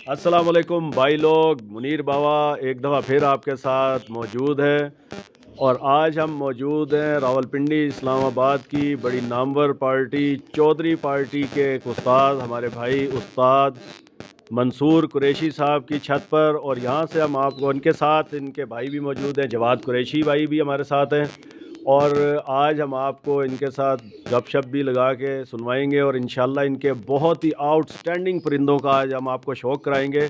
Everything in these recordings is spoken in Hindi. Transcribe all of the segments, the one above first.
अस्सलाम वालेकुम भाई लोग, मुनीर बाबा एक दफ़ा फिर आपके साथ मौजूद है। और आज हम मौजूद हैं रावलपिंडी इस्लामाबाद की बड़ी नामवर पार्टी चौधरी पार्टी के एक उस्ताद, हमारे भाई उस्ताद मंसूर कुरैशी साहब की छत पर। और यहाँ से हम आपको उनके साथ इनके भाई भी मौजूद हैं, जवाद कुरैशी भाई भी हमारे साथ हैं। और आज हम आपको इनके साथ गपशप भी लगा के सुनवाएंगे और इंशाल्लाह इनके बहुत ही आउटस्टैंडिंग परिंदों का आज हम आपको शौक़ कराएंगे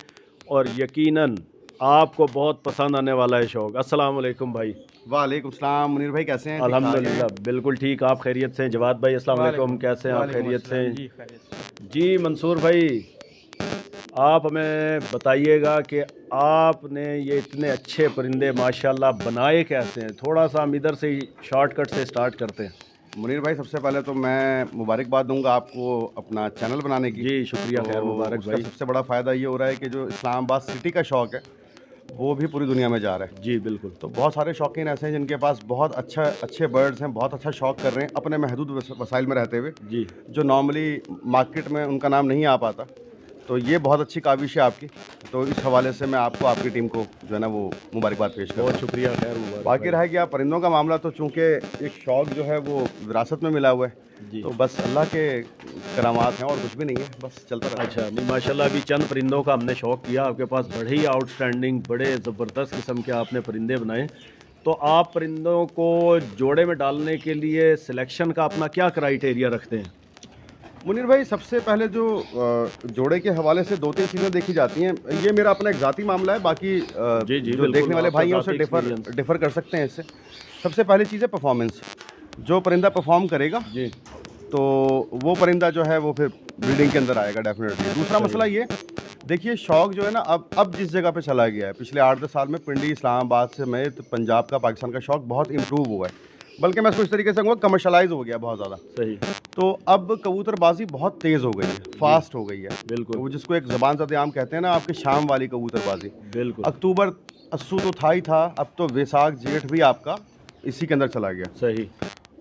और यकीनन आपको बहुत पसंद आने वाला है शौक़। अस्सलाम वालेकुम भाई। वालेकुम सलाम। मुनीर भाई कैसे हैं? ठीक ठाक हैं? अल्हम्दुलिल्लाह बिल्कुल ठीक, आप खैरियत से हैं? जवाद भाई अस्सलाम वालेकुम, कैसे हैं आप? खैरियत से हैं? जी खैरियत से। जी मंसूर भाई, आप हमें बताइएगा कि आपने ये इतने अच्छे परिंदे माशाल्लाह बनाए कैसे हैं? थोड़ा सा हम इधर से ही शॉर्टकट से स्टार्ट करते हैं। मुनीर भाई सबसे पहले तो मैं मुबारकबाद दूंगा आपको अपना चैनल बनाने की। जी शुक्रिया, खैर मुबारक उसका भाई। सबसे बड़ा फ़ायदा ये हो रहा है कि जो इस्लामाबाद सिटी का शौक़ है वो भी पूरी दुनिया में जा रहा है। जी बिल्कुल। तो बहुत सारे शौकीन ऐसे हैं जिनके पास बहुत अच्छे बर्ड्स हैं, बहुत अच्छा शौक़ कर रहे हैं अपने महदूद वसाइल में रहते हुए, जी जो नॉर्मली मार्केट में उनका नाम नहीं आ पाता। तो ये बहुत अच्छी काविश है आपकी। तो इस हवाले से मैं आपको, आपकी टीम को जो है ना वो मुबारकबाद पेश करता हूँ। बहुत शुक्रिया, खैर मुबारक बाकी भाई। रह गया परिंदों का मामला, तो चूँकि एक शौक़ जो है वो विरासत में मिला हुआ है, जी तो बस अल्लाह के करामात हैं और कुछ भी नहीं है, बस चलता रहता है। अच्छा, नहीं माशाल्लाह अभी चंद परिंदों का हमने शौक़ किया, आपके पास बड़े ही आउटस्टैंडिंग बड़े ज़बरदस्त किस्म के आपने परिंदे बनाए। तो आप परिंदों को जोड़े में डालने के लिए सिलेक्शन का अपना क्या क्राइटेरिया रखते हैं? मुनीर भाई सबसे पहले जो जोड़े के हवाले से 2-3 चीज़ें देखी जाती हैं। ये मेरा अपना एक ज़ाती मामला है, बाकी जी जी जो बिल्कुल, देखने वाले आपका भाई हैं ज़ाती उससे एक्सपीरियंस। डिफ़र कर सकते हैं इससे। सबसे पहली चीज़ है परफॉर्मेंस। जो परिंदा परफॉर्म करेगा जी तो वो परिंदा जो है वो फिर ब्रीडिंग के अंदर आएगा डेफिनेटली। दूसरा सही। मसला ये, देखिए शौक़ जो है ना अब जिस जगह पे चला गया है, पिछले 8-10 साल में पिंडी इस्लामाबाद समेत पंजाब का, पाकिस्तान का शौक़ बहुत इम्प्रूव हुआ है। बल्कि मैं इसको इस तरीके से कहूँगा, कमर्शलाइज़ हो गया बहुत ज़्यादा। सही। तो अब कबूतरबाजी बहुत तेज़ हो गई है, फास्ट हो गई है। बिल्कुल वो जिसको एक ज़बान ज़द आम कहते हैं ना, आपके शाम वाली कबूतरबाजी। बिल्कुल। अक्टूबर अस्सू तो था ही था, अब तो वैसाख जेठ भी आपका इसी के अंदर चला गया। सही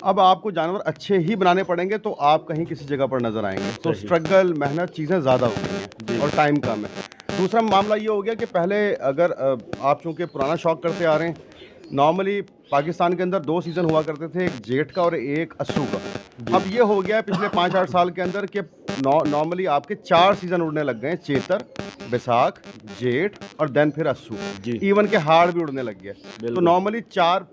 अब आपको जानवर अच्छे ही बनाने पड़ेंगे तो आप कहीं किसी जगह पर नज़र आएंगे। तो सही। स्ट्रगल, मेहनत, चीज़ें ज़्यादा हो गई जी हैं और टाइम कम है। दूसरा मामला ये हो गया कि पहले अगर आप चूँकि पुराना शौक़ करते आ रहे हैं, नॉर्मली पाकिस्तान के अंदर 2 सीज़न हुआ करते थे, एक जेठ का और एक अस्सू का। अब ये हो गया है पिछले 5-8 साल के अंदर कि नॉर्मली आपके 4 सीज़न उड़ने लग गए हैं, चेतर, बैसाख, जेठ और देन फिर अस्सू। जी इवन के हाड़ भी उड़ने लग गया। तो बिल्कुल। नॉर्मली 4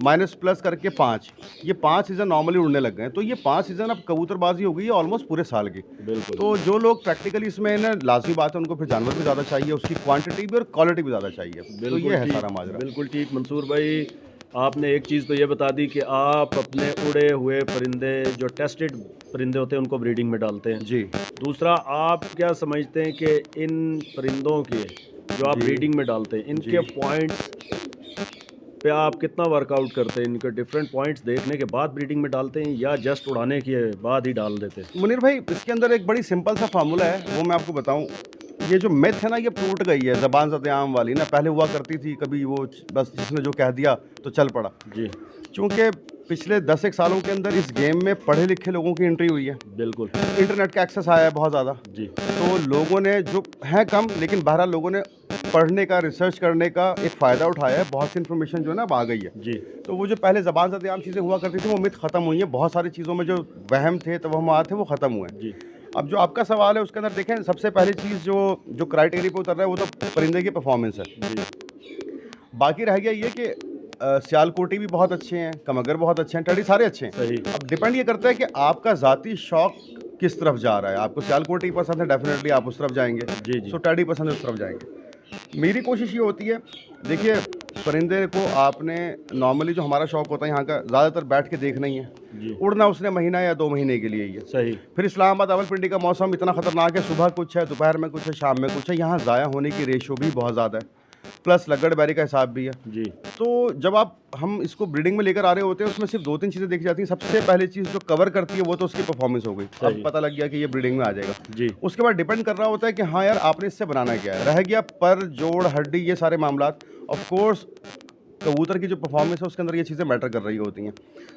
माइनस प्लस करके 5, ये 5 सीज़न नॉर्मली उड़ने लग गए हैं। तो ये 5 सीज़न अब कबूतरबाजी हो गई है ऑलमोस्ट पूरे साल की। बिल्कुल। तो जो लोग प्रैक्टिकली इसमें ना, लाज़मी बात है उनको फिर जानवर भी ज़्यादा चाहिए, उसकी क्वांटिटी भी और क्वालिटी भी ज़्यादा चाहिए। तो बिल्कुल ये है ठीक, सारा माजरा। बिल्कुल ठीक मंसूर भाई। आपने एक चीज़ तो ये बता दी कि आप अपने उड़े हुए परिंदे, जो टेस्टेड परिंदे होते हैं, उनको ब्रीडिंग में डालते हैं। जी दूसरा, आप क्या समझते हैं कि इन परिंदों के जो आप जी ब्रीडिंग में डालते हैं, इनके जी पॉइंट्स पे आप कितना वर्कआउट करते हैं? इनके डिफरेंट पॉइंट्स देखने के बाद ब्रीडिंग में डालते हैं या जस्ट उड़ाने के बाद ही डाल देते हैं? मुनीर भाई इसके अंदर एक बड़ी सिंपल सा फार्मूला है, वो मैं आपको बताऊं। ये जो मिथ है ना, ये टूट गई है, ज़बान ज़द आम वाली ना। पहले हुआ करती थी, कभी वो बस जिसने जो कह दिया तो चल पड़ा। जी चूँकि पिछले 10 एक सालों के अंदर इस गेम में पढ़े लिखे लोगों की एंट्री हुई है, बिल्कुल। इंटरनेट का एक्सेस आया है बहुत ज़्यादा। जी तो लोगों ने, जो हैं कम लेकिन बहरहाल लोगों ने पढ़ने का, रिसर्च करने का एक फ़ायदा उठाया है। बहुत सी इन्फॉर्मेशन जो है ना अब आ गई है। जी तो वो जो पहले ज़बान ज़द आम चीज़ें हुआ करती थी वो मिथ ख़त्म हुई हैं। बहुत सारी चीज़ों में जो वहम थे, तवहमात थे, वो ख़त्म हुए हैं। जी अब जो आपका सवाल है उसके अंदर देखें, सबसे पहली चीज़ जो क्राइटेरिया पे उतर रहा है वो तो परिंदे की परफॉर्मेंस है। जी बाकी रह गया ये कि सियालकोटी भी बहुत अच्छे हैं, कमगर बहुत अच्छे हैं, टेडी सारे अच्छे हैं। सही। अब डिपेंड ये करता है कि आपका ज़ाती शौक़ किस तरफ जा रहा है। आपको सियालकोटी पसंद है, डेफिनेटली आप उस तरफ जाएंगे। जी जी सो टेडी पसंद है, उस तरफ जाएंगे। मेरी कोशिश ये होती है, देखिए परिंदे को आपने नॉर्मली, जो हमारा शौक़ होता है यहाँ का, ज़्यादातर बैठ के देखना ही है। जी उड़ना उसने महीना या 2 महीने के लिए ही है। सही। फिर इस्लामाबाद, रावलपिंडी का मौसम इतना ख़तरनाक है, सुबह कुछ है, दोपहर में कुछ है, शाम में कुछ है। यहाँ ज़ाया होने की रेशो भी बहुत ज़्यादा है, प्लस लगड़बैरी का हिसाब भी है। जी तो जब हम इसको ब्रीडिंग में लेकर आ रहे होते हैं, उसमें सिर्फ 2-3 चीज़ें देखी जाती हैं। सबसे पहली चीज़ जो कवर करती है वो तो उसकी परफॉर्मेंस हो गई। अब सही। पता लग गया कि ये ब्रीडिंग में आ जाएगा। जी उसके बाद डिपेंड कर रहा होता है कि हाँ यार, आपने इससे बनाना क्या है। रह गया पर, जोड़, हड्डी, ये सारे मामलात। ऑफ कोर्स कबूतर की जो परफॉर्मेंस है उसके अंदर ये चीज़ें मैटर कर रही होती हैं।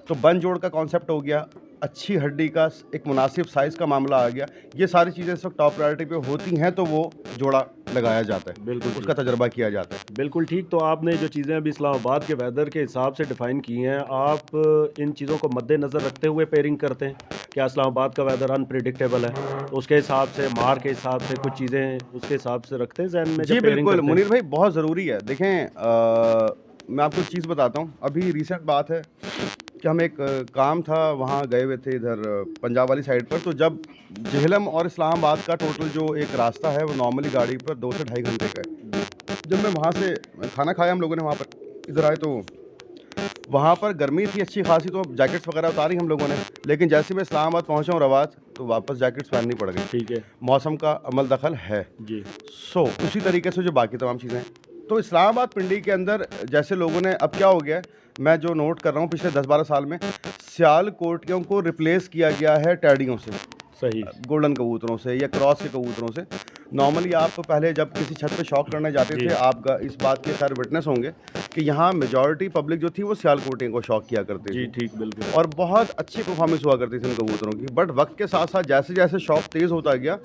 तो बन जोड़ का कॉन्सेप्ट हो गया, अच्छी हड्डी का एक मुनासिब साइज़ का मामला आ गया, ये सारी चीज़ें इस वक्त टॉप प्रायोरिटी पे होती हैं, तो वो जोड़ा लगाया जाता है, बिल्कुल उसका तजर्बा किया जाता है। बिल्कुल ठीक। तो आपने जो चीज़ें अभी इस्लामाबाद के वेदर के हिसाब से डिफ़ाइन की हैं, आप इन चीज़ों को मद्देनज़र रखते हुए पेयरिंग करते हैं? क्या इस्लामाबाद का वेदर अनप्रेडिक्टेबल है, तो उसके हिसाब से मार के हिसाब से कुछ चीज़ें उसके हिसाब से रखते हैं ज़हन में जी जब पेयरिंग बिल्कुल करते हैं? मुनीर भाई, बहुत ज़रूरी है। देखें मैं आपको एक चीज़ बताता हूँ, अभी रिसेंट बात है कि हम एक काम था, वहाँ गए हुए थे इधर पंजाब वाली साइड पर। तो जब जेहलम और इस्लामाबाद का टोटल जो एक रास्ता है वो नॉर्मली गाड़ी पर 2 से ढाई घंटे का है। जब मैं वहाँ से खाना खाया हम लोगों ने, वहाँ पर इधर आए तो वहाँ पर गर्मी थी अच्छी खासी, तो जैकेट्स वगैरह उतारी हम लोगों ने, लेकिन जैसे मैं इस्लामाबाद पहुँचा हूँ रवात, तो वापस जैकेट्स पहननी पड़ गई। ठीक है। मौसम का अमल दखल है। जी। सो उसी तरीके से जो बाकी तमाम चीज़ें हैं, तो इस्लामाबाद पिंडी के अंदर जैसे लोगों ने, अब क्या हो गया है, मैं जो नोट कर रहा हूँ पिछले 10-12 साल में, सियालकोटियों को रिप्लेस किया गया है टैडियों से, सही। गोल्डन कबूतरों से या क्रॉस के कबूतरों से। नॉर्मली आप पहले जब किसी छत पे शौक करने जाते जी। थे, आप इस बात के सारे विटनेस होंगे कि यहाँ मेजॉरिटी पब्लिक जो थी वो सियालकोटियों को शौक किया करती जी थी, ठीक, बिल्कुल। और बहुत अच्छी परफॉर्मेंस हुआ करती थी उन कबूतरों की। बट वक्त के साथ साथ जैसे जैसे शौक तेज़ होता गया,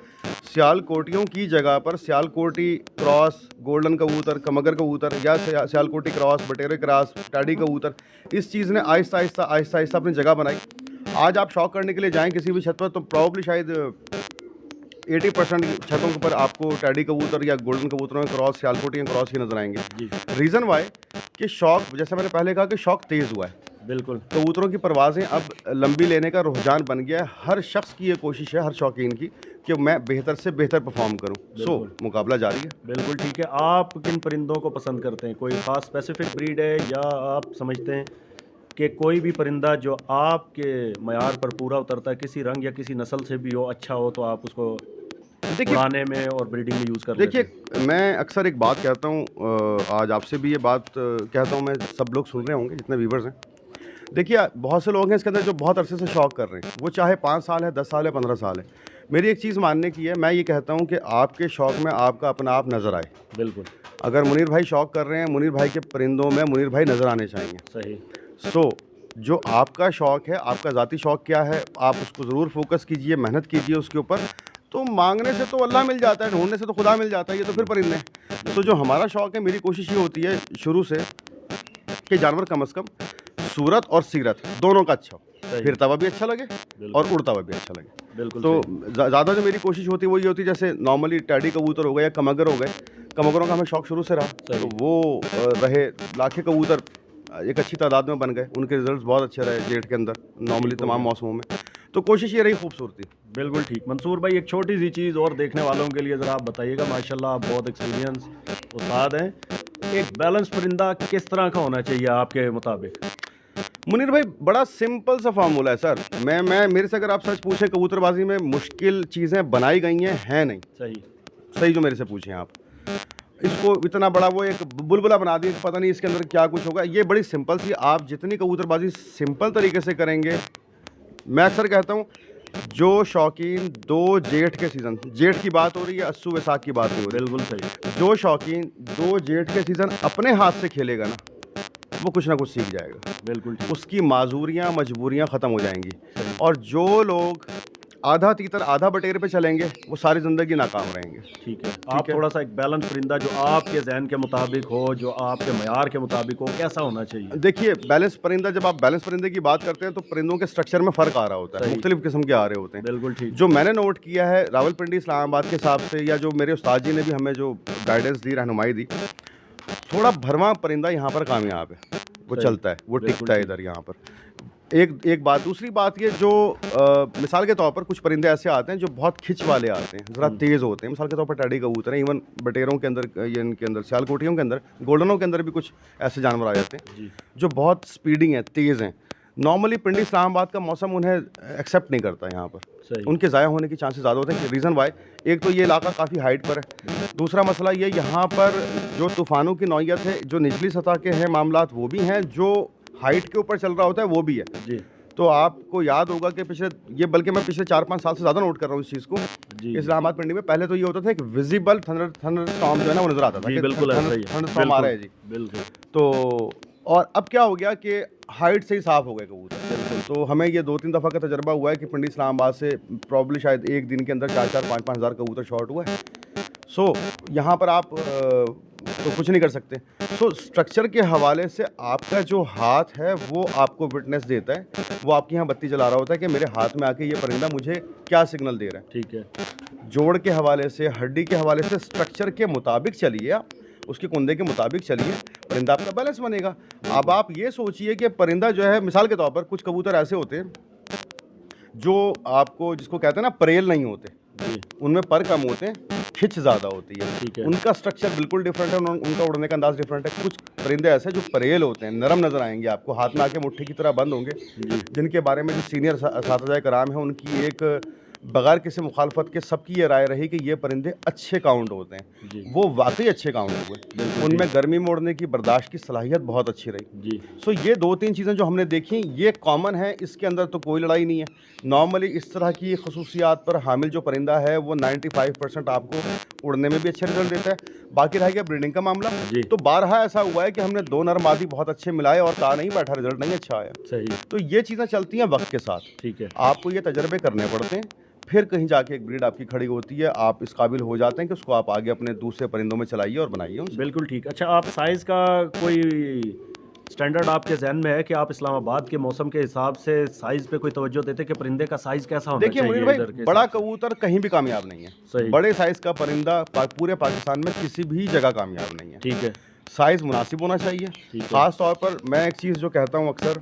सियालकोटियों की जगह पर सियालकोटी क्रॉस, गोल्डन कबूतर, कमगर कबूतर या सियालकोटी क्रॉस, बटेरे क्रॉस, टैडी कबूतर, इस चीज़ ने आहिस्ता आहिस्ता अपनी जगह बनाई। आज आप शौक करने के लिए जाएँ किसी भी छत पर, तो प्रॉब्ली शायद 80% छतों के ऊपर आपको टैडी कबूतर या गोल्डन कबूतरों में क्रॉस, सियालकोटी में क्रॉस ही नज़र आएंगे। जी रीज़न वाई कि शौक, जैसे मैंने पहले कहा कि शौक तेज़ हुआ है, बिल्कुल। कबूतरों की परवाज़ें अब लंबी लेने का रुझान बन गया है। हर शख्स की ये कोशिश है, हर शौकीन की, कि मैं बेहतर से बेहतर परफॉर्म करूं। सो मुकाबला जारी है। बिल्कुल ठीक है। आप किन परिंदों को पसंद करते हैं? कोई ख़ास स्पेसिफिक ब्रीड है, या आप समझते हैं कि कोई भी परिंदा जो आपके मयार पर पूरा उतरता है, किसी रंग या किसी नस्ल से भी हो, अच्छा हो, तो आप उसको देखिए उड़ाने में और ब्रीडिंग में यूज़ कर लेते हैं? देखिए मैं अक्सर एक बात कहता हूँ, आज आपसे भी ये बात कहता हूँ, मैं, सब लोग सुन रहे होंगे जितने व्यूवर्स हैं। देखिए बहुत से लोग हैं इसके अंदर जो बहुत अरसे से शौक कर रहे हैं, वो चाहे 5 साल है, 10 साल है, 15 साल है। मेरी एक चीज़ मानने की है, मैं ये कहता हूँ कि आपके शौक में आपका अपना आप नज़र आए। बिल्कुल। अगर मुनीर भाई शौक कर रहे हैं, मुनीर भाई के परिंदों में मुनीर भाई नज़र आने चाहिए। सही। सो जो आपका शौक है, आपका ज़ाती शौक क्या है, आप उसको ज़रूर फोकस कीजिए, मेहनत कीजिए उसके ऊपर। तो मांगने से तो अल्लाह मिल जाता है, ढूंढने से तो खुदा मिल जाता है, ये तो फिर परिंदे हैं। तो जो हमारा शौक है, मेरी कोशिश ये होती है शुरू से कि जानवर कम से कम सूरत और सीरत दोनों का अच्छा हो, सही। फिरता हुआ भी अच्छा लगे बिल्कुल। और उड़ता हुआ भी अच्छा लगे। बिल्कुल तो सही। ज़्यादा जो मेरी कोशिश होती है वो ये होती है, जैसे नॉर्मली टैडी कबूतर हो गए या कमगर हो गए, कमगरों का हमें शौक शुरू से रहा, सही। तो वो रहे। लाखे कबूतर एक अच्छी तादाद में बन गए, उनके रिजल्ट्स बहुत अच्छे रहे जेठ के अंदर, नॉर्मली ठीक हो तमाम गया। मौसमों में। तो कोशिश ये रही खूबसूरती। बिल्कुल ठीक। मंसूर भाई, एक छोटी सी चीज़ और देखने वालों के लिए ज़रा आप बताइएगा, माशाल्लाह आप बहुत एक्सपीरियंस उस्ताद हैं। एक बैलेंस परिंदा किस तरह का होना चाहिए आपके मुताबिक? मुनीर भाई, बड़ा सिंपल सा फार्मूला है सर। मैं मेरे से अगर आप सच पूछें, कबूतरबाजी में मुश्किल चीज़ें बनाई गई हैं, है नहीं। सही। सही जो मेरे से पूछें आप, इसको इतना बड़ा वो एक बुलबुला बना दिए, पता नहीं इसके अंदर क्या कुछ होगा। ये बड़ी सिंपल सी, आप जितनी कबूतरबाजी सिंपल तरीके से करेंगे, मैं अक्सर कहता हूँ, जो शौकीन 2 जेठ के सीज़न, जेठ की बात हो रही है, अस्सू वैसाख की बात नहीं हो रही, बिल्कुल सही। जो शौकीन 2 जेठ के सीज़न अपने हाथ से खेलेगा ना, वो कुछ ना कुछ सीख जाएगा। बिल्कुल ठीक। उसकी माजूरियाँ, मजबूरियाँ ख़त्म हो जाएंगी। सही। और जो लोग आधा तीतर आधा बटेर पे चलेंगे, वो सारी ज़िंदगी नाकाम रहेंगे। ठीक है। आप है। थोड़ा सा एक बैलेंस परिंदा जो आपके ज़हन के मुताबिक हो, जो आपके मयार के मुताबिक हो, कैसा होना चाहिए? देखिए बैलेंस परिंदा, जब आप बैलेंस परिंदे की बात करते हैं तो परिंदों के स्ट्रक्चर में फ़र्क आ रहा होता है, सही। मुख्तलिफ किस्म के आ रहे होते हैं। बिल्कुल ठीक। जो मैंने नोट किया है रावलपिंडी इस्लामाबाद के हिसाब से, या जो मेरे उस्ताद जी ने भी हमें जो गाइडेंस दी, रहनुमाई दी, थोड़ा भरवां परिंदा यहाँ पर कामयाब है, वो सही। चलता है, वो बिल्कुल टिकता है ठीक। इधर यहाँ पर। एक बात, दूसरी बात ये, जो मिसाल के तौर पर कुछ परिंदे ऐसे आते हैं जो बहुत खिंच वाले आते हैं, ज़रा तेज़ होते हैं। मिसाल के तौर पर टैडी कबूतर हैं, इवन बटेरों के अंदर, या इनके अंदर सियालकोटियों के अंदर, गोल्डनों के अंदर भी कुछ ऐसे जानवर आ जाते हैं जी। जो बहुत स्पीडिंग हैं, तेज़ हैं। नॉर्मली पिंडी इस्लामाबाद का मौसम उन्हें एक्सेप्ट नहीं करता यहाँ पर, सही। उनके ज़ाया होने के चांसेस ज़्यादा होते हैं। रीज़न वाई, एक तो ये इलाका काफ़ी हाइट पर है, दूसरा मसला ये, यहाँ पर जो तूफ़ानों की नौइयत है, जो निचली सतह के हैं मामलात वो भी हैं, जो हाइट के ऊपर चल रहा होता है वो भी है। जी। तो आपको याद होगा कि बल्कि मैं पिछले 4-5 साल से ज़्यादा नोट कर रहा हूँ इस चीज़ को। जी। इस्लामाबाद पिंडी में पहले तो ये होता था, एक विजिबल थंडर स्टॉर्म जो है ना, वो नज़र आता था जी कि बिल्कुल ऐसा ही है। थंडर स्टॉर्म आ रहा है जी। बिल्कुल। तो और अब क्या हो गया कि हाइट से ही साफ़ हो गए कबूतर। तो हमें ये 2-3 दफ़ा का तजर्बा हुआ है कि पिंडी इस्लामाबाद से प्रॉब्ली शायद एक दिन के अंदर 4-4 5-5 हज़ार कबूतर शॉर्ट हुआ है। सो यहाँ पर आप तो कुछ नहीं कर सकते। सो स्ट्रक्चर के हवाले से आपका जो हाथ है वो आपको विटनेस देता है, वो आपके यहाँ बत्ती जला रहा होता है कि मेरे हाथ में आके ये परिंदा मुझे क्या सिग्नल दे रहा है। ठीक है। जोड़ के हवाले से, हड्डी के हवाले से, स्ट्रक्चर के मुताबिक चलिए आप, उसके कुंदे के मुताबिक चलिए, परिंदा आपका बैलेंस बनेगा। अब आप ये सोचिए कि परिंदा जो है, मिसाल के तौर पर कुछ कबूतर ऐसे होते हैं जो आपको, जिसको कहते हैं ना, परेल नहीं होते, जी। उनमें पर कम होते हैं, खिंच ज़्यादा होती है। ठीक है। उनका स्ट्रक्चर बिल्कुल डिफरेंट है, उनका उड़ने का अंदाज़ डिफरेंट है। कुछ परिंदे ऐसे जो परेल होते हैं, नरम नज़र आएंगे आपको, हाथ में आके मुट्ठी की तरह बंद होंगे, जी। जिनके बारे में जो सीनियर असातिज़ाए कराम हैं, उनकी एक बगैर किसी मुखालफत के सबकी ये राय रही कि ये परिंदे अच्छे काउंट होते हैं। जी। वो वाकई अच्छे काउंट हुए, बिल्कुल उनमें गर्मी में उड़ने की बर्दाश्त की सलाहियत बहुत अच्छी रही। जी। सो ये 2-3 चीज़ें जो हमने देखी, ये कॉमन है, इसके अंदर तो कोई लड़ाई नहीं है। नॉर्मली इस तरह की खसूसियात पर हामिल जो परिंदा है वो 95% आपको उड़ने में भी अच्छे रिजल्ट देता है। बाकी रह गया ब्रीडिंग का मामला, जी। तो बारहा ऐसा हुआ है कि हमने 2 नर मादी बहुत अच्छे मिलाए और कहा नहीं बैठा, रिजल्ट नहीं अच्छा आया। सही। तो ये चीज़ें चलती हैं वक्त के साथ। ठीक है। आपको ये तजर्बे करने पड़ते हैं, फिर कहीं जाके एक ब्रीड आपकी खड़ी होती है, आप इस काबिल हो जाते हैं कि उसको आप आगे अपने दूसरे परिंदों में चलाइए और बनाइए उनसे। बिल्कुल ठीक। अच्छा, आप साइज़ का कोई स्टैंडर्ड आपके ज़हन में है कि आप इस्लामाबाद के मौसम के हिसाब से साइज़ पे कोई तवज्जो देते हैं कि परिंदे का साइज़ कैसा होना देखिए चाहिए? मुनीर भाई, इधर के बड़ा हिसाब से? कबूतर कहीं भी कामयाब नहीं है। सही। बड़े साइज़ का परिंदा पूरे पाकिस्तान में किसी भी जगह कामयाब नहीं है। ठीक है। साइज़ मुनासिब होना चाहिए। ठीक है। ख़ास तौर पर मैं एक चीज़ जो कहता हूँ अक्सर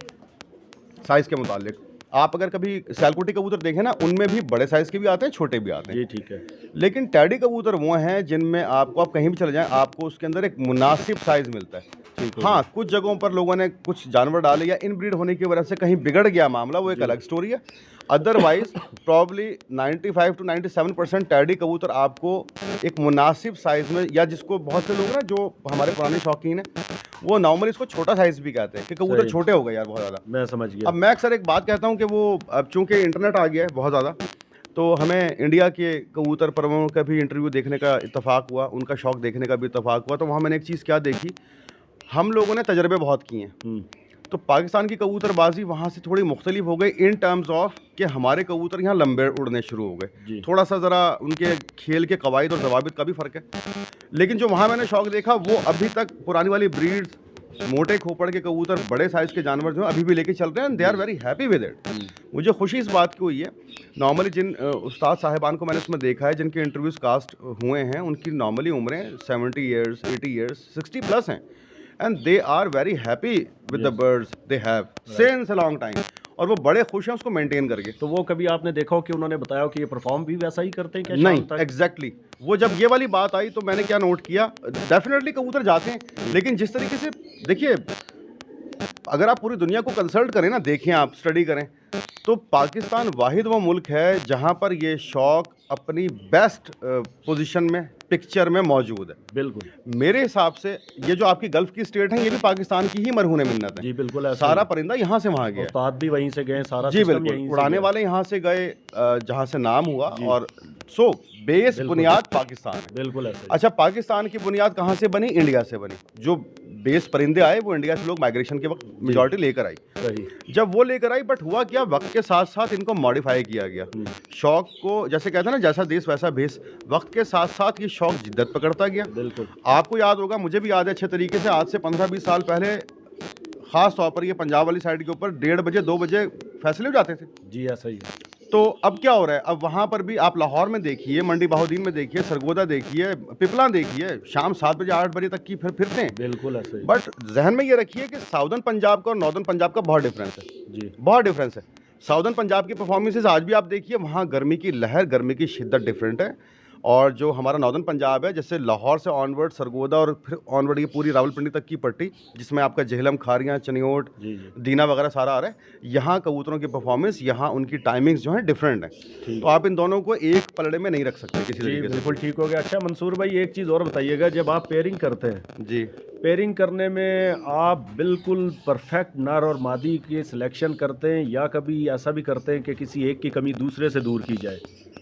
साइज़ के मुतालिक, आप अगर कभी सियालकोटी कबूतर देखें ना, उनमें भी बड़े साइज़ के भी आते हैं, छोटे भी आते हैं। जी। ठीक है। लेकिन टैडी कबूतर वो हैं जिनमें आपको, आप कहीं भी चले जाएँ, आपको उसके अंदर एक मुनासिब साइज़ मिलता है। ठीक है। हाँ, कुछ जगहों पर लोगों ने कुछ जानवर डाले या इनब्रीड होने की वजह से कहीं बिगड़ गया मामला, वो एक अलग स्टोरी है। अदरवाइज प्रॉब्ली 95 to 97% टैडी कबूतर आपको एक मुनासिब साइज़ में, या जिसको बहुत से लोग ना जो हमारे पुराने शौकीन हैं, वो नॉर्मली इसको छोटा साइज़ भी कहते हैं कि कबूतर सही। छोटे हो गए यार बहुत ज़्यादा। मैं समझ गया। अब मैं अक्सर एक बात कहता हूँ कि वो, अब चूँकि इंटरनेट आ गया है बहुत ज़्यादा, तो हमें इंडिया के कबूतर परवरों का भी इंटरव्यू देखने का इत्तेफाक हुआ, उनका शौक देखने का भी इत्तेफाक हुआ। तो वहाँ मैंने एक चीज़ क्या देखी, हम लोगों ने तजर्बे बहुत किए हैं, हुँ। तो पाकिस्तान की कबूतरबाजी वहाँ से थोड़ी मुख्तलिफ हो गई इन टर्म्स ऑफ कि हमारे कबूतर यहाँ लंबे उड़ने शुरू हो गए। जी। थोड़ा सा ज़रा उनके खेल के कवायद और ज़वाबित का भी फ़र्क है। लेकिन जो वहाँ मैंने शौक देखा, वो अभी तक पुरानी वाली ब्रीड्स, मोटे खोपड़ के कबूतर, बड़े साइज़ के जानवर जो हैं अभी भी लेके चल रहे हैं, they are very happy with it. मुझे खुशी इस बात की हुई है, नॉर्मली जिन उस्ताद साहिबान को मैंने इसमें देखा है, जिनके इंटरव्यूज़ कास्ट हुए हैं, उनकी नॉर्मली उम्रें 70 ईयर्स, 80 ईयर्स, 60 प्लस हैं, and they are very happy with the birds they have since a long time, और वो बड़े खुश हैं उसको मेंटेन करके। तो वो कभी आपने देखा हो कि उन्होंने बताया हो कि ये परफॉर्म भी वैसा ही करते हैं क्या शाम नहीं, तक? एग्जैक्टली वो जब ये वाली बात आई तो मैंने क्या नोट किया, डेफिनेटली कबूतर जाते हैं, लेकिन जिस तरीके से, देखिए, अगर आप पूरी दुनिया को कंसल्ट करें ना, देखें आप, स्टडी करें, तो पाकिस्तान वाहिद वो मुल्क है जहाँ पर ये शौक अपनी बेस्ट पोजीशन में, पिक्चर में मौजूद है। बिल्कुल। मेरे हिसाब से ये जो आपकी गल्फ़ की स्टेट हैं, ये भी पाकिस्तान की ही मरहून मिन्नत है। जी, बिल्कुल ऐसा सारा ही। परिंदा यहाँ से वहाँ गया है। उस्ताद भी वहीं से गए, सारा जी सिस्टम बिल्कुल, यहीं से उड़ाने गया। वाले यहाँ से गए जहाँ से नाम हुआ, जी। और सो बेस बिल्कुल। बुनियाद पाकिस्तान है। बिल्कुल ऐसा ही। अच्छा, पाकिस्तान की बुनियाद कहाँ से बनी? इंडिया से बनी। जो बेस परिंदे आए वो इंडिया से लोग माइग्रेशन के वक्त मेजॉरिटी लेकर आई। सही। जब वो लेकर आई, बट हुआ क्या, वक्त के साथ साथ इनको मॉडिफाई किया गया। शौक को, जैसे कहते हैं ना, जैसा देश वैसा भेस, वक्त के साथ साथ ये शौक जिद्दत पकड़ता गया। बिल्कुल। आपको याद होगा, मुझे भी याद है अच्छे तरीके से, आज से 15-20 साल पहले ख़ास तौर पर ये पंजाब वाली साइड के ऊपर 1:30 बजे 2 बजे फैसले हो जाते थे। जी, ऐसा ही है। तो अब क्या हो रहा है, अब वहाँ पर भी आप लाहौर में देखिए, मंडी बहाउद्दीन में देखिए, सरगोदा देखिए, पिपला देखिए, शाम 7 बजे 8 बजे तक की फिरते हैं। बिल्कुल ऐसा ही। बट जहन में ये रखिए कि साउदर्न पंजाब का और नॉर्दर्न पंजाब का बहुत डिफरेंस है, जी। बहुत डिफरेंस है। साउदर्न पंजाब की परफॉर्मेंसेस आज भी आप देखिए, वहाँ गर्मी की लहर, गर्मी की शिद्दत डिफरेंट है, और जो हमारा नॉर्दर्न पंजाब है, जैसे लाहौर से ऑनवर्ड सरगोदा और फिर ऑनवर्ड ये पूरी रावलपिंडी तक की पट्टी, जिसमें आपका जेहलम, खारियाँ, चनियोट, जी, जी। दीना वगैरह सारा आ रहा है, यहाँ कबूतरों की परफॉर्मेंस, यहाँ उनकी टाइमिंग्स जो हैं डिफरेंट हैं। ठीक। तो आप इन दोनों को एक पलड़े में नहीं रख सकते किसी जी, तरीके से। बिल्कुल ठीक हो गया। अच्छा मंसूर भाई, एक चीज़ और बताइएगा, जब आप पेयरिंग करते हैं, जी, पेयरिंग करने में आप बिल्कुल परफेक्ट नर और मादी की सिलेक्शन करते हैं, या कभी ऐसा भी करते हैं कि किसी एक की कमी दूसरे से दूर की जाए,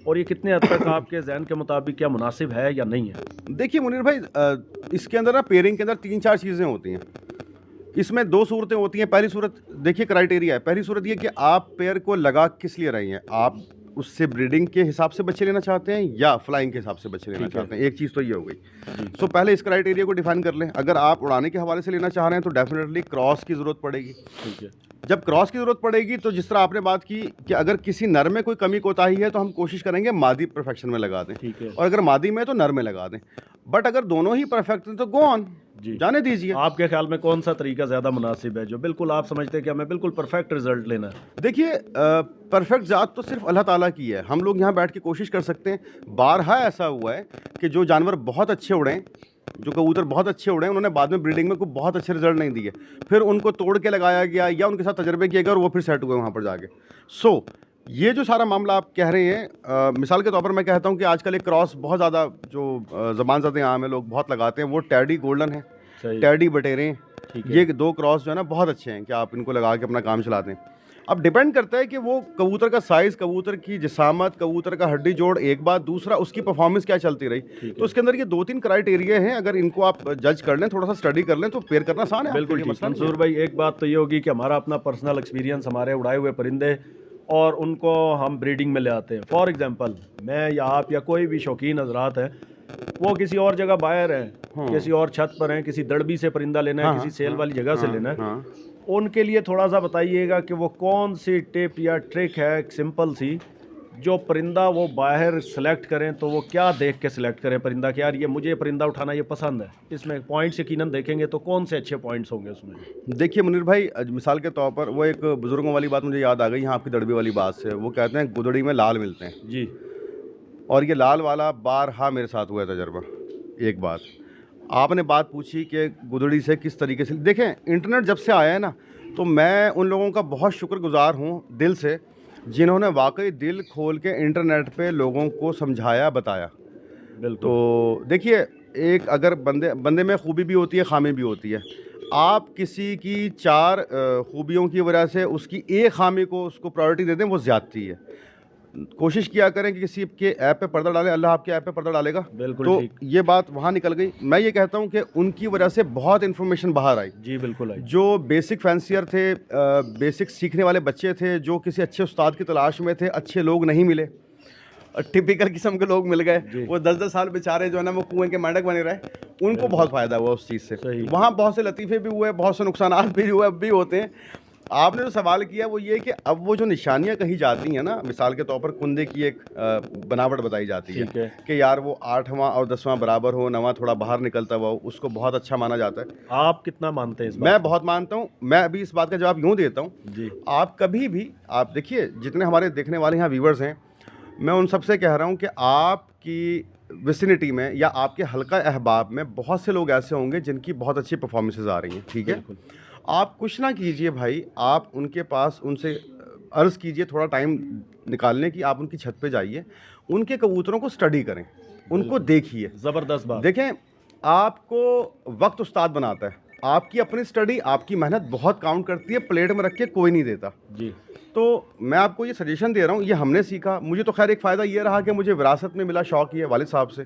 और ये कितने हद तक आपके जहन के मुताबिक क्या मुनासिब है या नहीं है? देखिए मुनीर भाई, इसके अंदर ना, पेयरिंग के अंदर 3-4 चीज़ें होती हैं। इसमें दो सूरतें होती हैं। पहली सूरत देखिए क्राइटेरिया है, पहली सूरत ये कि आप पेयर को लगा किस लिए रही हैं, आप उससे ब्रीडिंग के हिसाब से बच्चे लेना चाहते हैं या फ्लाइंग के हिसाब से बच्चे लेना ठीक है। चाहते हैं, एक चीज़ तो ये हो गई। तो पहले इस क्राइटेरिया को डिफाइन कर लें। अगर आप उड़ाने के हवाले से लेना चाह रहे हैं तो डेफिनेटली क्रॉस की ज़रूरत पड़ेगी। ठीक है। जब क्रॉस की ज़रूरत पड़ेगी तो जिस तरह आपने बात की कि अगर किसी नर में कोई कमी कोताही है तो हम कोशिश करेंगे मादी परफेक्शन में लगा दें, ठीक है। और अगर मादी में तो नर में लगा दें। बट अगर दोनों ही परफेक्ट हैं तो गो ऑन, जी। जाने दीजिए। आपके ख्याल में कौन सा तरीका ज़्यादा मुनासिब है, जो बिल्कुल आप समझते हैं कि हमें बिल्कुल परफेक्ट रिजल्ट लेना है? देखिए परफेक्ट ज़ात तो सिर्फ अल्लाह ताला की है। हम लोग यहाँ बैठ के कोशिश कर सकते हैं। बारहा ऐसा हुआ है कि जो जानवर बहुत अच्छे उड़े, जो कबूतर बहुत अच्छे उड़े, उन्होंने बाद में ब्रीडिंग में कोई बहुत अच्छे रिजल्ट नहीं दिए, फिर उनको तोड़ के लगाया गया या उनके साथ तजर्बे किए गए और वो फिर सेट हुए वहाँ पर जाके। सो ये जो सारा मामला आप कह रहे हैं, मिसाल के तौर पर मैं कहता हूँ कि आजकल एक क्रॉस बहुत ज़्यादा जो ज़बान ज़दे आम है, लोग बहुत लगाते हैं, वो टैडी गोल्डन है, सही। टैडी बटेरे हैं। ठीक है। ये दो क्रॉस जो है ना बहुत अच्छे हैं कि आप इनको लगा के अपना काम चलाते हैं। अब डिपेंड करता है कि वो कबूतर का साइज़, कबूतर की जिसामत, कबूतर का हड्डी जोड़ एक बात, दूसरा उसकी परफॉर्मेंस क्या चलती रही। ठीक तो है। उसके अंदर ये 2-3 क्राइटेरिया हैं। अगर इनको आप जज कर लें, थोड़ा सा स्टडी कर लें तो पेयर करना आसान है। बिल्कुल आपके लिए ठीक। मसला नहीं है। मंसूर भाई, एक बात तो ये होगी कि हमारा अपना पर्सनल एक्सपीरियंस, हमारे उड़ाए हुए परिंदे और उनको हम ब्रीडिंग में ले आते हैं। फॉर एग्जांपल, मैं या आप या कोई भी शौकीन हजरात हैं, वो किसी और जगह बाहर हैं, किसी और छत पर हैं, किसी दड़बी से परिंदा लेना है, हाँ, किसी सेल हाँ, वाली जगह से हाँ, लेना है, हाँ। उनके लिए थोड़ा सा बताइएगा कि वो कौन सी टिप या ट्रिक है, एक सिंपल सी, जो परिंदा वो बाहर सेलेक्ट करें तो वो क्या देख के सिलेक्ट करें परिंदा कि यार ये मुझे परिंदा उठाना ये पसंद है। इसमें पॉइंट्स यकीनन देखेंगे तो कौन से अच्छे पॉइंट्स होंगे उसमें? देखिए मुनीर भाई, मिसाल के तौर पर वो एक बुजुर्गों वाली बात मुझे याद आ गई यहाँ आपकी दड़बी वाली बात से। वो कहते हैं गुदड़ी में लाल मिलते हैं, जी। और ये लाल वाला बारहा मेरे साथ हुआ है तजर्बा। एक बात आपने बात पूछी कि गुदड़ी से किस तरीके से, देखें इंटरनेट जब से आया है ना, तो मैं उन लोगों का बहुत शुक्रगुजार हूँ दिल से, जिन्होंने वाकई दिल खोल के इंटरनेट पे लोगों को समझाया, बताया। बिल्कुल। तो देखिए, एक अगर बंदे में खूबी भी होती है, खामी भी होती है। आप किसी की 4 खूबियों की वजह से उसकी एक खामी को उसको प्रायोरिटी दे दें, वो ज़्यादती है। कोशिश किया करें कि किसी के ऐप पे पर्दा डालें, अल्लाह आपके ऐप पे पर्दा डालेगा। बिल्कुल तो ठीक। ये बात वहाँ निकल गई। मैं ये कहता हूँ कि उनकी वजह से बहुत इन्फॉर्मेशन बाहर आई। जी बिल्कुल आई। जो बेसिक फैंसियर थे, बेसिक सीखने वाले बच्चे थे, जो किसी अच्छे उस्ताद की तलाश में थे, अच्छे लोग नहीं मिले, टिपिकल किस्म के लोग मिल जी। गए, वो 10-10 साल बेचारे जो है ना वो कुएं के मेंढक बने रहे, उनको बहुत फ़ायदा हुआ उस चीज़ से। सही। वहाँ बहुत से लतीफ़े भी हुए, बहुत से नुकसानात भी हुए, अब भी होते हैं। आपने जो सवाल किया वो ये कि अब वो जो निशानियाँ कही जाती हैं ना, मिसाल के तौर पर कुंदे की एक बनावट बताई जाती है ठीक है। कि यार वो 8वां और 10वां बराबर हो, 9वां थोड़ा बाहर निकलता हुआ हो, उसको बहुत अच्छा माना जाता है। आप कितना मानते हैं इस बात मैं को? बहुत मानता हूँ। मैं अभी इस बात का जवाब यूँ देता हूँ, जी। आप कभी भी, आप देखिए जितने हमारे देखने वाले यहाँ व्यूवर्स हैं, मैं उन सबसे कह रहा हूँ कि आपकी विसिनिटी में या आपके हल्का अहबाब में बहुत से लोग ऐसे होंगे जिनकी बहुत अच्छी परफॉर्मेंसेज आ रही हैं, ठीक है। बिल्कुल। आप कुछ ना कीजिए भाई, आप उनके पास उनसे अर्ज़ कीजिए थोड़ा टाइम निकालने की, आप उनकी छत पे जाइए, उनके कबूतरों को स्टडी करें, उनको देखिए। ज़बरदस्त बात। देखें, आपको वक्त उस्ताद बनाता है, आपकी अपनी स्टडी, आपकी मेहनत बहुत काउंट करती है, प्लेट में रख के कोई नहीं देता। जी। तो मैं आपको ये सजेशन दे रहा हूँ, ये हमने सीखा। मुझे तो खैर एक फ़ायदा ये रहा कि मुझे विरासत में मिला शौक़, ये वालिद साहब से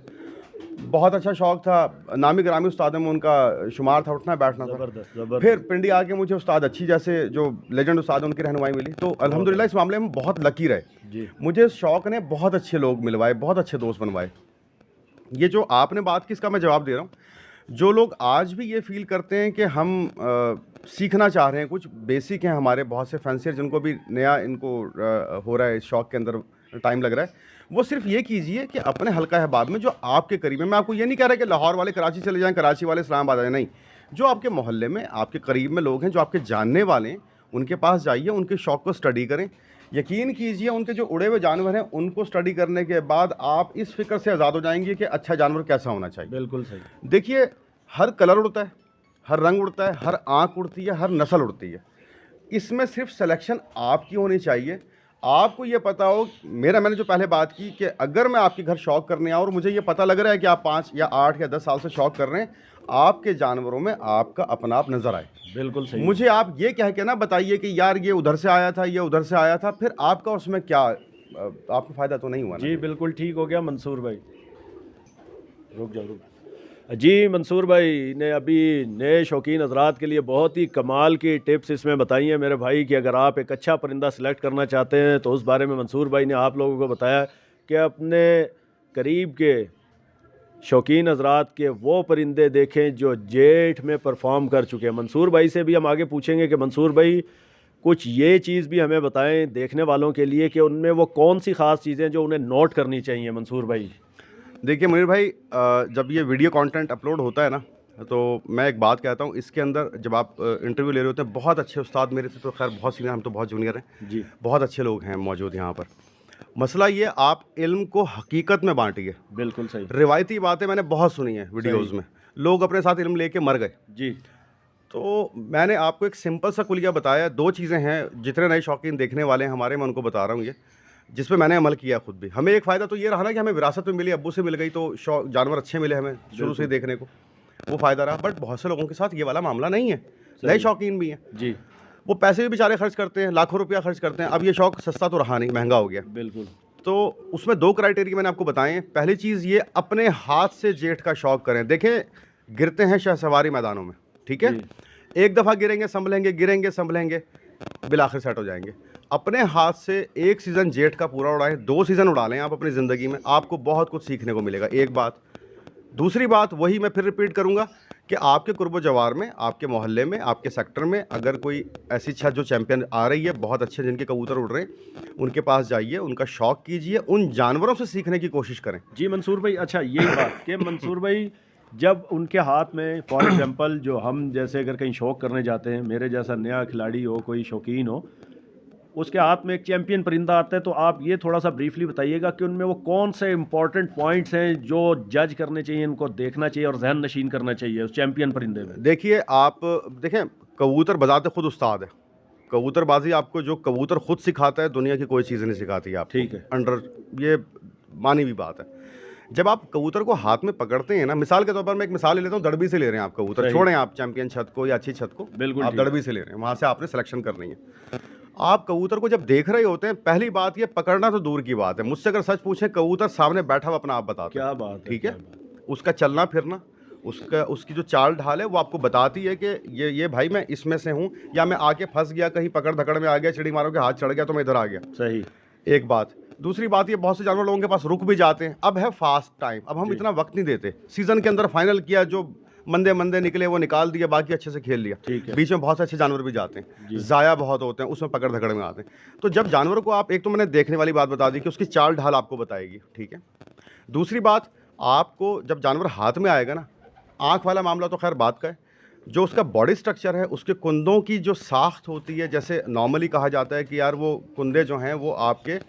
बहुत अच्छा शौक़ था, नामी गिरामी उस्तादों में उनका शुमार था, उठना बैठना था। ज़बरदस्त। फिर पिंडी आके मुझे उस्ताद अच्छी जैसे जो लेजेंड उस्ताद उनकी रहनुमाई मिली, तो अल्हम्दुलिल्लाह इस मामले में बहुत लकी रहे। जी। मुझे इस शौक़ ने बहुत अच्छे लोग मिलवाए, बहुत अच्छे दोस्त बनवाए। ये जो आपने बात की, इसका मैं जवाब दे रहा हूँ। जो लोग आज भी ये फ़ील करते हैं कि हम सीखना चाह रहे हैं, कुछ बेसिक हैं हमारे बहुत से फैंसियर जिनको भी नया इनको हो रहा है, इस शौक़ के अंदर टाइम लग रहा है, वो सिर्फ ये कीजिए कि अपने हल्का अहबाब में जो आपके करीब है, मैं आपको ये नहीं कह रहा कि लाहौर वाले कराची चले जाएं, कराची वाले इस्लामाबाद आ जाएं, नहीं, जो आपके मोहल्ले में आपके करीब में लोग हैं, जो आपके जानने वाले हैं, उनके पास जाइए, उनके शौक़ को स्टडी करें। यकीन कीजिए, उनके जो उड़े हुए जानवर हैं उनको स्टडी करने के बाद आप इस फिक्र से आज़ाद हो जाएंगे कि अच्छा जानवर कैसा होना चाहिए। बिल्कुल सही। देखिए, हर कलर उड़ता है, हर रंग उड़ता है, हर आँख उड़ती है, हर नस्ल उड़ती है। इसमें सिर्फ सिलेक्शन आपकी होनी चाहिए। आपको ये पता हो, मैंने जो पहले बात की कि अगर मैं आपके घर शौक़ करने आऊँ और मुझे ये पता लग रहा है कि आप 5 या 8 या 10 साल से शौक़ कर रहे हैं, आपके जानवरों में आपका अपना आप नज़र आए। बिल्कुल सही। मुझे आप ये कह के ना बताइए कि यार ये उधर से आया था, ये उधर से आया था, फिर आपका उसमें क्या आपको फ़ायदा तो नहीं हुआ ना। जी बिल्कुल ठीक हो गया मंसूर भाई। रुक जाओ। जी, मंसूर भाई ने अभी नए शौकीन हज़रात के लिए बहुत ही कमाल की टिप्स इसमें बताई हैं मेरे भाई कि अगर आप एक अच्छा परिंदा सेलेक्ट करना चाहते हैं तो उस बारे में मंसूर भाई ने आप लोगों को बताया कि अपने करीब के शौकीन हज़रात के वो परिंदे देखें जो जेठ में परफॉर्म कर चुके हैं। मंसूर भाई से भी हम आगे पूछेंगे कि मंसूर भाई कुछ ये चीज़ भी हमें बताएं देखने वालों के लिए कि उनमें वो कौन सी ख़ास चीज़ें जो उन्हें नोट करनी चाहिए मंसूर भाई। देखिए मुनीर भाई, जब ये वीडियो कंटेंट अपलोड होता है ना, तो मैं एक बात कहता हूँ, इसके अंदर जब आप इंटरव्यू ले रहे होते हैं, बहुत अच्छे उस्ताद, मेरे से तो खैर बहुत सीनियर, हम तो बहुत जूनियर हैं जी, बहुत अच्छे लोग हैं मौजूद यहाँ पर। मसला ये, आप इल्म को हकीकत में बांटिए। बिल्कुल सही। रिवायती बातें मैंने बहुत सुनी है वीडियोज़ में, लोग अपने साथ इल्म लेके मर गए। जी, तो मैंने आपको एक सिंपल सा कुलिया बताया, दो चीज़ें हैं, जितने नए शौकीन देखने वाले हैं हमारे, मैं उनको बता रहा हूँ ये, जिस पे मैंने अमल किया खुद भी। हमें एक फ़ायदा तो ये रहा ना कि हमें विरासत में मिली, अब्बू से मिल गई, तो जानवर अच्छे मिले हमें शुरू से ही देखने को, वो फ़ायदा रहा। बट बहुत से लोगों के साथ ये वाला मामला नहीं है, नए शौकीन भी हैं, जी, वो पैसे भी बेचारे खर्च करते हैं, लाखों रुपया खर्च करते हैं। अब ये शौक सस्ता तो रहा नहीं, महंगा हो गया। बिल्कुल। तो उसमें दो क्राइटेरिया मैंने आपको बताए हैं। पहली चीज़ ये, अपने हाथ से जेठ का शौक करें। देखें, गिरते हैं शहसवारी मैदानों में, ठीक है, जी, एक दफ़ा गिरेंगे संभलेंगे, गिरेंगे संभलेंगे, बिल आखिर सेट हो जाएंगे। अपने हाथ से एक सीज़न जेठ का पूरा उड़ाएं, 2 सीज़न उड़ा लें आप अपनी ज़िंदगी में, आपको बहुत कुछ सीखने को मिलेगा, एक बात। दूसरी बात, वही मैं फिर रिपीट करूंगा कि आपके कुर्बो जवार में, आपके मोहल्ले में, आपके सेक्टर में अगर कोई ऐसी छत जो चैंपियन आ रही है, बहुत अच्छे जिनके कबूतर उड़ रहे हैं, उनके पास जाइए, उनका शौक कीजिए, उन जानवरों से सीखने की कोशिश करें। जी मंसूर भाई, अच्छा यही बात कि मंसूर भाई जब उनके हाथ में फॉर एग्जांपल जो हम जैसे अगर कहीं शौक करने जाते हैं, मेरे जैसा नया खिलाड़ी हो, कोई शौकीन हो, उसके हाथ में एक चैंपियन परिंदा आता है, तो आप ये थोड़ा सा ब्रीफली बताइएगा कि उनमें वो कौन से इंपॉर्टेंट पॉइंट्स हैं जो जज करने चाहिए, इनको देखना चाहिए और जहन नशीन करना चाहिए उस चैंपियन परिंदे में। देखिए, आप देखें, कबूतर बजाते खुद उस्ताद है। कबूतरबाजी आपको जो कबूतर खुद सिखाता है, दुनिया की कोई चीज़ नहीं सिखाती आपको। ठीक है। अंडर, ये मानी हुई बात है। जब आप कबूतर को हाथ में पकड़ते हैं ना, मिसाल के तौर पर मैं एक मिसाल ले लेता हूँ, दड़बी से ले रहे हैं आप कबूतर, सही। छोड़ें आप चैंपियन छत को या अच्छी छत को, बिल्कुल आप ठीक। दड़बी से ले रहे हैं, वहाँ से आपने सिलेक्शन करनी है। आप कबूतर को जब देख रहे होते हैं, पहली बात ये, पकड़ना तो दूर की बात है, मुझसे अगर सच पूछें, कबूतर सामने बैठा हुआ अपना आप बताता है। क्या बात है, ठीक क्या है, बात। उसका चलना फिरना, उसकी जो चाल ढाल है, वो आपको बताती है कि ये भाई मैं इसमें से हूँ, या मैं आके फंस गया कहीं, पकड़ धकड़ में आ गया, चिड़ी मारो के हाथ चढ़ गया तो मैं इधर आ गया। सही। एक बात। दूसरी बात ये, बहुत से जानवर लोगों के पास रुक भी जाते हैं। अब है फास्ट टाइम, अब हम जी। इतना वक्त नहीं देते। सीजन के अंदर फाइनल किया, जो मंदे मंदे निकले वो निकाल दिया, बाकी अच्छे से खेल लिया। ठीक है। बीच में बहुत से अच्छे जानवर भी जाते हैं, जी। ज़ाया बहुत होते हैं, उसमें पकड़ धकड़ में आते हैं। तो जब जानवर को आप, एक तो मैंने देखने वाली बात बता दी कि उसकी चाल ढाल आपको बताएगी, ठीक है। दूसरी बात, आपको जब जानवर हाथ में आएगा ना, आँख वाला मामला तो खैर बात का है, जो उसका बॉडी स्ट्रक्चर है, उसके कुंदों की जो साख्त होती है, जैसे नॉर्मली कहा जाता है कि यार वो कुंदे जो हैं वो आपके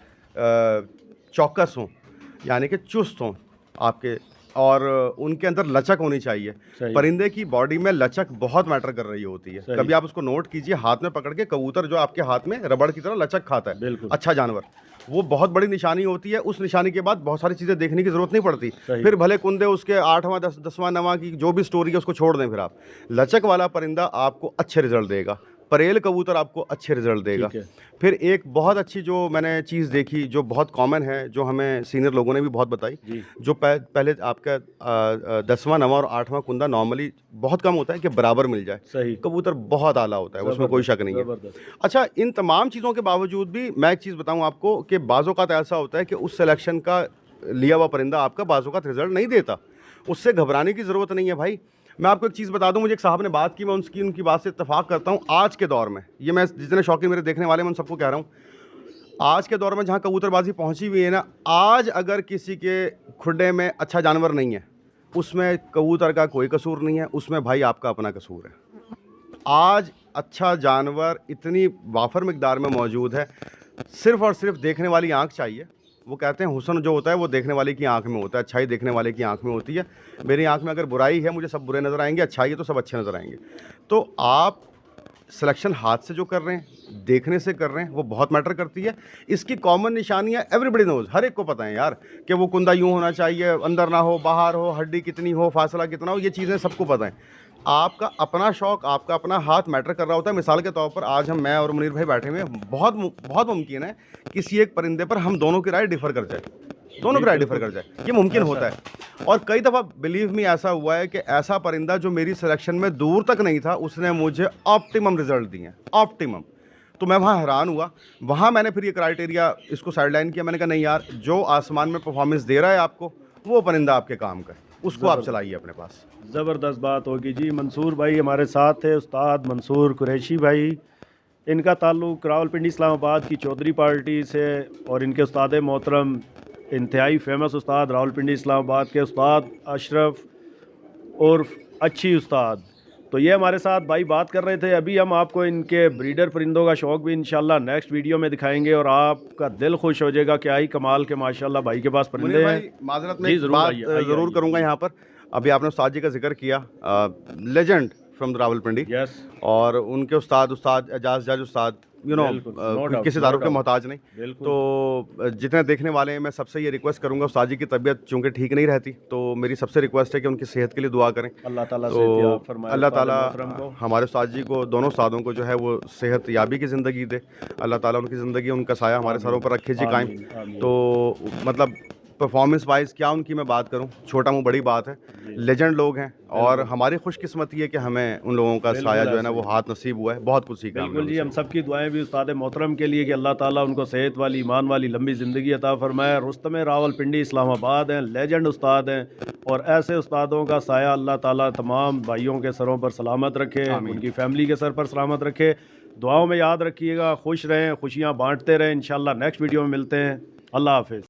चौकस हों, यानी कि चुस्त हों आपके, और उनके अंदर लचक होनी चाहिए। सही। परिंदे की बॉडी में लचक बहुत मैटर कर रही होती है। सही। कभी आप उसको नोट कीजिए, हाथ में पकड़ के, कबूतर जो आपके हाथ में रबड़ की तरह लचक खाता है, बिल्कुल। अच्छा जानवर, वो बहुत बड़ी निशानी होती है। उस निशानी के बाद बहुत सारी चीज़ें देखने की ज़रूरत नहीं पड़ती। सही। फिर भले कुंदे उसके 8वां 10वां 9वां की जो भी स्टोरी है उसको छोड़ दें, फिर आप लचक वाला परिंदा आपको अच्छे रिजल्ट देगा। परेल कबूतर आपको अच्छे रिजल्ट देगा। ठीक है। फिर एक बहुत अच्छी जो मैंने चीज़ देखी, जो बहुत कॉमन है, जो हमें सीनियर लोगों ने भी बहुत बताई, जी। जो पहले आपका 10वां 9वां और 8वां कुंदा नॉर्मली बहुत कम होता है कि बराबर मिल जाए। सही। कबूतर बहुत आला होता है, उसमें कोई शक नहीं है। जबरदस्त। अच्छा, इन तमाम चीज़ों के बावजूद भी मैं एक चीज़ बताऊं आपको कि बाज़-औक़ात ऐसा होता है कि उस सिलेक्शन का लिया हुआ परिंदा आपका बाज़-औक़ात रिजल्ट नहीं देता। उससे घबराने की ज़रूरत नहीं है भाई। मैं आपको एक चीज़ बता दूं, मुझे एक साहब ने बात की, मैं उनकी बात से इत्तेफाक करता हूं। आज के दौर में, ये मैं जितने शौकीन मेरे देखने वाले, मैं उन सबको कह रहा हूं, आज के दौर में जहां कबूतरबाजी पहुंची हुई है ना, आज अगर किसी के खुड्डे में अच्छा जानवर नहीं है, उसमें कबूतर का कोई कसूर नहीं है, उसमें भाई आपका अपना कसूर है। आज अच्छा जानवर इतनी वाफर मिकदार में मौजूद है, सिर्फ़ और सिर्फ देखने वाली आँख चाहिए। वो कहते हैं हुस्न जो होता है वो देखने वाले की आँख में होता है, अच्छाई देखने वाले की आँख में होती है। मेरी आँख में अगर बुराई है, मुझे सब बुरे नज़र आएंगे, अच्छाई है तो सब अच्छे नज़र आएंगे। तो आप सिलेक्शन हाथ से जो कर रहे हैं, देखने से कर रहे हैं, वो बहुत मैटर करती है। इसकी कॉमन निशानियाँ एवरीबडी नोज़, हर एक को पता है यार, कि वो कुंदा यूँ होना चाहिए, अंदर ना हो, बाहर हो, हड्डी कितनी हो, फासला कितना हो, ये चीज़ें सबको पता है। आपका अपना शौक़, आपका अपना हाथ मैटर कर रहा होता है। मिसाल के तौर पर आज मैं और मुनीर भाई बैठे हुए हैं, बहुत मुमकिन है किसी एक परिंदे पर हम दोनों की राय डिफ़र कर जाए। दोनों जी, ग्रेड बिल्कुल। डिफर कर जाए, ये मुमकिन होता है। और कई दफ़ा बिलीव मी ऐसा हुआ है कि ऐसा परिंदा जो मेरी सिलेक्शन में दूर तक नहीं था, उसने मुझे ऑप्टिमम रिजल्ट दिए, ऑप्टिमम। तो मैं वहाँ हैरान हुआ। वहाँ मैंने फिर ये क्राइटेरिया इसको साइडलाइन किया। मैंने कहा नहीं यार, जो आसमान में परफॉर्मेंस दे रहा है आपको, वो परिंदा आपके काम का है, उसको आप ज़बरदस्त। चलाइए अपने पास। ज़बरदस्त बात होगी जी। मंसूर भाई हमारे साथ थे, उस्ताद मंसूर कुरैशी भाई। इनका ताल्लुक़ रावलपिंडी इस्लामाबाद की चौधरी पार्टी से, और इनके उस्ताद मोहतरम इंतहाई फेमस उस्ताद रावलपिंडी इस्लामाबाद के उस्ताद अशरफ उर्फ अच्छी उस्ताद। तो ये हमारे साथ भाई बात कर रहे थे। अभी हम आपको इनके ब्रीडर परिंदों का शौक़ भी इंशाल्लाह नेक्स्ट वीडियो में दिखाएंगे, और आपका दिल खुश हो जाएगा। क्या ही कमाल के माशाल्लाह भाई के पास मुनीर परिंदे भाई, हैं। माज़रत में जी एक ज़रूर बात आइए, आइए, ज़रूर आइए। करूँगा यहाँ पर। अभी आपने उस्ताद जी का ज़िक्र किया, लेजेंड फ्रॉम रावलपिंडी, यस, और उनके उस्ताद एजाज जज उस्ताद, बिल्कुल, नो डाउट, किसी नो दारू के डाउट। मोहताज नहीं। बिल्कुल। तो जितने देखने वाले हैं, मैं सबसे ये रिक्वेस्ट करूँगा, उस्ताद जी की तबीयत चूँकि ठीक नहीं रहती, तो मेरी सबसे रिक्वेस्ट है कि उनकी सेहत के लिए दुआ करें। अल्लाह ताला तो सेहत फरमाए अल्लाह उस्ताद ताला मोहतरम को। हमारे उस्ताद जी को, दोनों उस्तादों को जो है वो सेहत याबी की ज़िंदगी दे। अल्लाह ताला उनकी ज़िंदगी, उनका साया हमारे सरों पर रखे जी कायम। आमीन, आमीन। तो मतलब परफॉर्मेंस वाइज क्या उनकी मैं बात करूं, छोटा मुंह बड़ी बात है। लेजेंड लोग हैं, और हमारी खुशकिस्मती है कि हमें उन लोगों का बिल्कुल साया जो है ना ऐसे वो ही। हाथ नसीब हुआ है। बहुत कुछ सीखा हमने बिल्कुल जी, हम उनसे। सब की दुआएं भी उस्ताद मोहतरम के लिए कि अल्लाह ताला उनको सेहत वाली, ईमान वाली लंबी ज़िंदगी अता फरमाए। रुस्तम रावलपिंडी इस्लामाबाद हैं, लेजेंड उस्ताद हैं, और ऐसे उस्तादों का साया अल्लाह ताला तमाम भाइयों के सरों पर सलामत रखे, आमीन। उनकी फैमिली के सर पर सलामत रखे। दुआओं में याद रखिएगा, खुश रहें, खुशियाँ बांटते रहें। इंशाल्लाह नेक्स्ट वीडियो में मिलते हैं। अल्लाह हाफिज़।